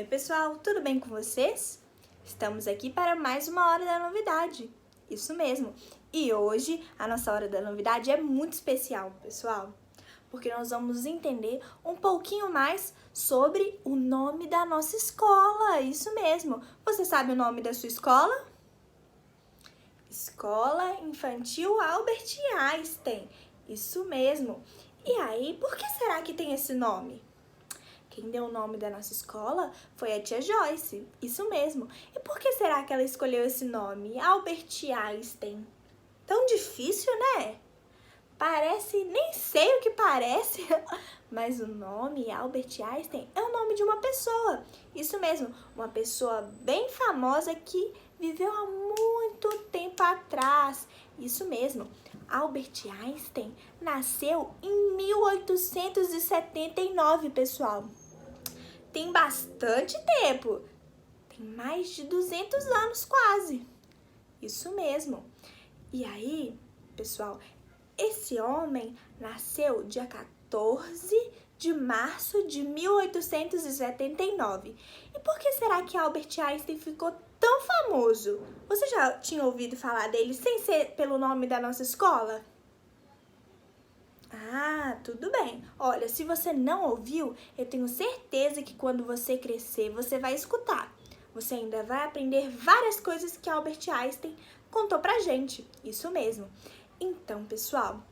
pessoal, tudo bem com vocês? Estamos aqui para mais uma Hora da Novidade, isso mesmo. E hoje a nossa Hora da Novidade é muito especial, pessoal, porque nós vamos entender um pouquinho mais sobre o nome da nossa escola, isso mesmo. Você sabe o nome da sua escola? Escola Infantil Albert Einstein, isso mesmo. E aí, por que será que tem esse nome? Quem deu o nome da nossa escola foi a tia Joyce, isso mesmo. E por que será que ela escolheu esse nome, Albert Einstein? Tão difícil, né? Parece, nem sei o que parece, mas o nome Albert Einstein é o nome de uma pessoa. Isso mesmo, uma pessoa bem famosa que viveu há muito tempo atrás. Isso mesmo, Albert Einstein nasceu em 1879, pessoal. Tem bastante tempo, tem mais de 200 anos quase, isso mesmo. E aí, pessoal, esse homem nasceu dia 14 de março de 1879. E por que será que Albert Einstein ficou tão famoso? Você já tinha ouvido falar dele sem ser pelo nome da nossa escola? Ah, tudo bem. Olha, se você não ouviu, eu tenho certeza que quando você crescer, você vai escutar. Você ainda vai aprender várias coisas que Albert Einstein contou pra gente. Isso mesmo. Então, pessoal,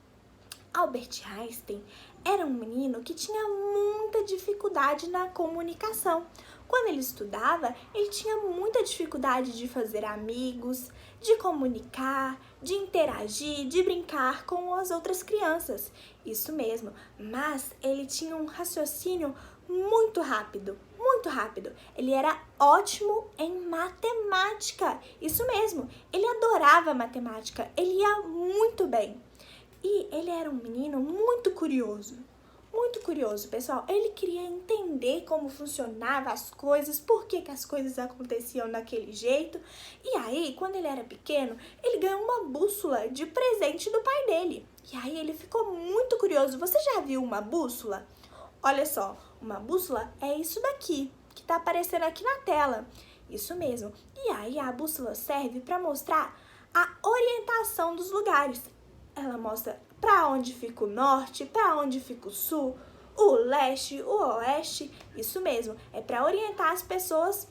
Albert Einstein era um menino que tinha muita dificuldade na comunicação. Quando ele estudava, ele tinha muita dificuldade de fazer amigos, de comunicar, de interagir, de brincar com as outras crianças. Isso mesmo, mas ele tinha um raciocínio muito rápido, muito rápido. Ele era ótimo em matemática. Isso mesmo, ele adorava matemática, ele ia muito bem. E ele era um menino muito curioso, pessoal. Ele queria entender como funcionavam as coisas, por que as coisas aconteciam daquele jeito. E aí, quando ele era pequeno, ele ganhou uma bússola de presente do pai dele. E aí ele ficou muito curioso. Você já viu uma bússola? Olha só, uma bússola é isso daqui, que tá aparecendo aqui na tela. Isso mesmo. E aí a bússola serve para mostrar a orientação dos lugares. Ela mostra para onde fica o norte, para onde fica o sul, o leste, o oeste. Isso mesmo, é para orientar as pessoas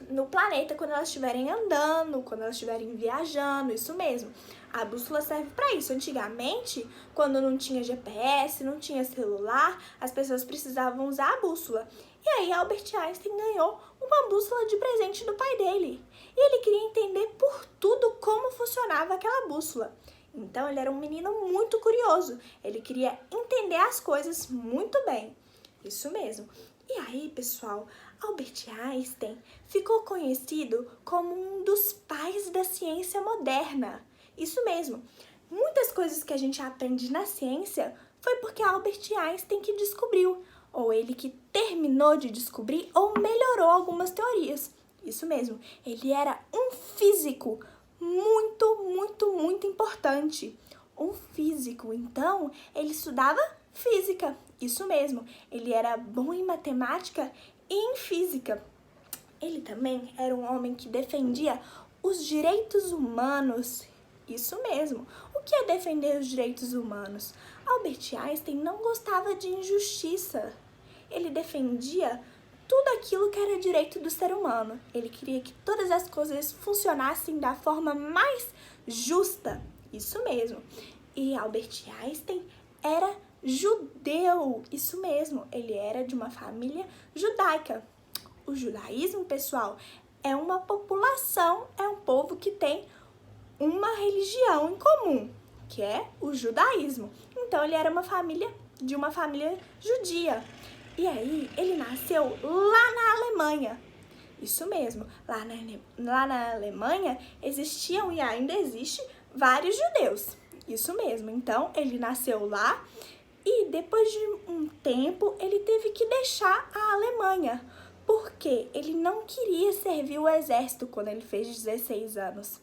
no planeta quando elas estiverem andando, quando elas estiverem viajando. Isso mesmo, a bússola serve para isso. Antigamente, quando não tinha GPS, não tinha celular, as pessoas precisavam usar a bússola. E aí Albert Einstein ganhou uma bússola de presente do pai dele. E ele queria entender por tudo como funcionava aquela bússola. Então, ele era um menino muito curioso. Ele queria entender as coisas muito bem. Isso mesmo. E aí, pessoal, Albert Einstein ficou conhecido como um dos pais da ciência moderna. Isso mesmo. Muitas coisas que a gente aprende na ciência foi porque Albert Einstein que descobriu, ou ele que terminou de descobrir, ou melhorou algumas teorias. Isso mesmo. Ele era um físico muito importante. Um físico, então, ele estudava física. Isso mesmo, ele era bom em matemática e em física. Ele também era um homem que defendia os direitos humanos. Isso mesmo. O que é defender os direitos humanos? Albert Einstein não gostava de injustiça. Ele defendia tudo aquilo que era direito do ser humano. Ele queria que todas as coisas funcionassem da forma mais justa. Isso mesmo. E Albert Einstein era judeu. Isso mesmo. Ele era de uma família judaica. O judaísmo, pessoal, é uma população, é um povo que tem uma religião em comum, que é o judaísmo. Então, ele era de uma família judia. E aí, ele nasceu lá na Alemanha. Isso mesmo, lá na Alemanha existiam e ainda existe vários judeus. Isso mesmo, então ele nasceu lá e depois de um tempo ele teve que deixar a Alemanha, porque ele não queria servir o exército quando ele fez 16 anos.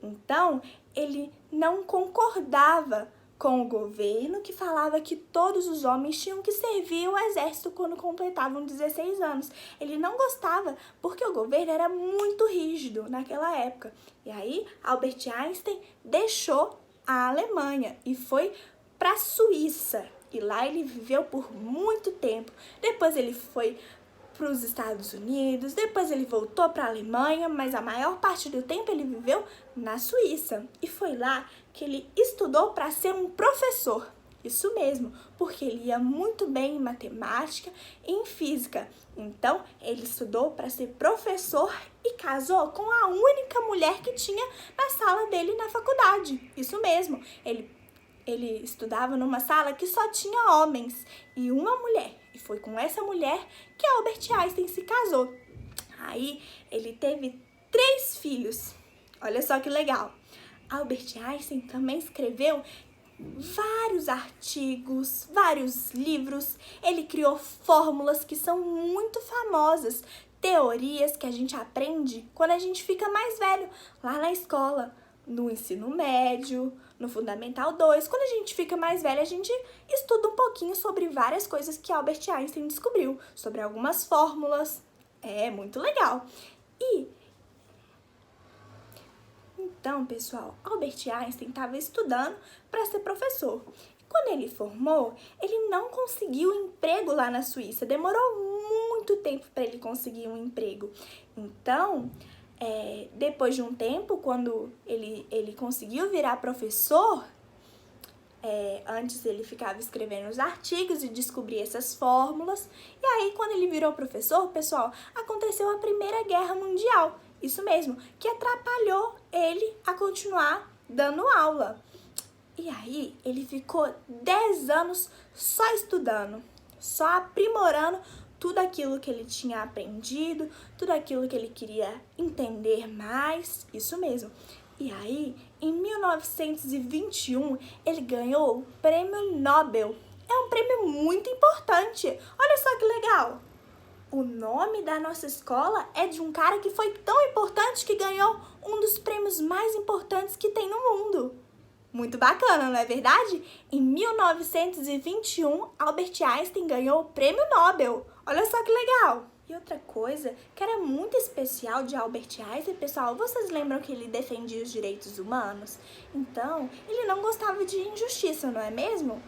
Então, ele não concordava com o governo, que falava que todos os homens tinham que servir o exército quando completavam 16 anos. Ele não gostava porque o governo era muito rígido naquela época. E aí, Albert Einstein deixou a Alemanha e foi para a Suíça. E lá ele viveu por muito tempo. Depois ele foi para os Estados Unidos, depois ele voltou para a Alemanha, mas a maior parte do tempo ele viveu na Suíça. E foi lá que ele estudou para ser um professor. Isso mesmo, porque ele ia muito bem em matemática e em física. Então, ele estudou para ser professor e casou com a única mulher que tinha na sala dele na faculdade. Isso mesmo, ele estudava numa sala que só tinha homens e uma mulher. E foi com essa mulher que Albert Einstein se casou. Aí ele teve 3 filhos. Olha só que legal. Albert Einstein também escreveu vários artigos, vários livros. Ele criou fórmulas que são muito famosas, teorias que a gente aprende quando a gente fica mais velho, lá na escola, no ensino médio, no Fundamental 2. Quando a gente fica mais velho, a gente estuda um pouquinho sobre várias coisas que Albert Einstein descobriu, sobre algumas fórmulas. É muito legal. Então, pessoal, Albert Einstein estava estudando para ser professor. Quando ele formou, ele não conseguiu emprego lá na Suíça. Demorou muito tempo para ele conseguir um emprego. Então, depois de um tempo, quando ele conseguiu virar professor, antes ele ficava escrevendo os artigos e descobria essas fórmulas. E aí, quando ele virou professor, pessoal, aconteceu a Primeira Guerra Mundial. Isso mesmo, que atrapalhou ele a continuar dando aula. E aí, ele ficou 10 anos só estudando, só aprimorando tudo aquilo que ele tinha aprendido, tudo aquilo que ele queria entender mais, isso mesmo. E aí, em 1921, ele ganhou o Prêmio Nobel. É um prêmio muito importante. Olha só que legal! O nome da nossa escola é de um cara que foi tão importante que ganhou um dos prêmios mais importantes que tem no mundo. Muito bacana, não é verdade? Em 1921, Albert Einstein ganhou o Prêmio Nobel. Olha só que legal! E outra coisa que era muito especial de Albert Einstein, pessoal, vocês lembram que ele defendia os direitos humanos? Então, ele não gostava de injustiça, não é mesmo?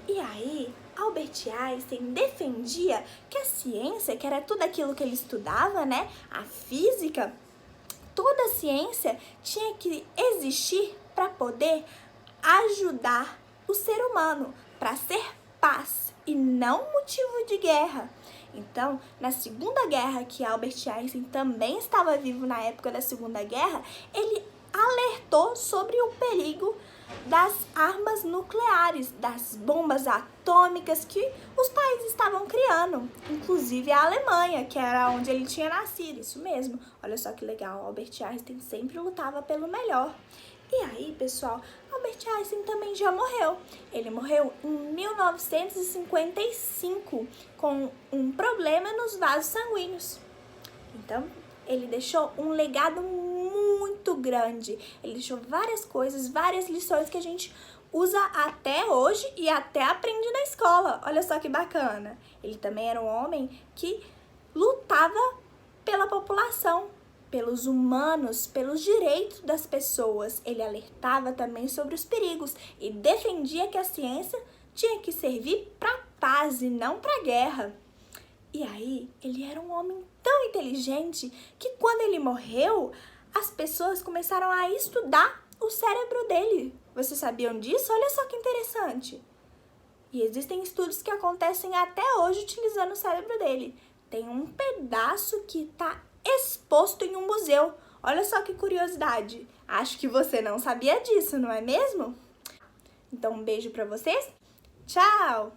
E aí, Albert Einstein defendia que a ciência, que era tudo aquilo que ele estudava, né? A física, toda a ciência tinha que existir para poder ajudar o ser humano, para ser paz e não motivo de guerra. Então, na Segunda Guerra, que Albert Einstein também estava vivo na época da Segunda Guerra, ele alertou sobre o perigo das armas nucleares, das bombas atômicas que os países estavam criando, inclusive a Alemanha, que era onde ele tinha nascido, isso mesmo. Olha só que legal, Albert Einstein sempre lutava pelo melhor. E aí, pessoal, Albert Einstein também já morreu. Ele morreu em 1955 com um problema nos vasos sanguíneos. Então, ele deixou um legado muito grande. Ele deixou várias coisas, várias lições que a gente usa até hoje e até aprende na escola. Olha só que bacana. Ele também era um homem que lutava pela população, pelos humanos, pelos direitos das pessoas. Ele alertava também sobre os perigos e defendia que a ciência tinha que servir para paz e não para guerra. E aí, ele era um homem tão inteligente que quando ele morreu, as pessoas começaram a estudar o cérebro dele. Vocês sabiam disso? Olha só que interessante. E existem estudos que acontecem até hoje utilizando o cérebro dele. Tem um pedaço que está exposto em um museu. Olha só que curiosidade. Acho que você não sabia disso, não é mesmo? Então, um beijo para vocês. Tchau!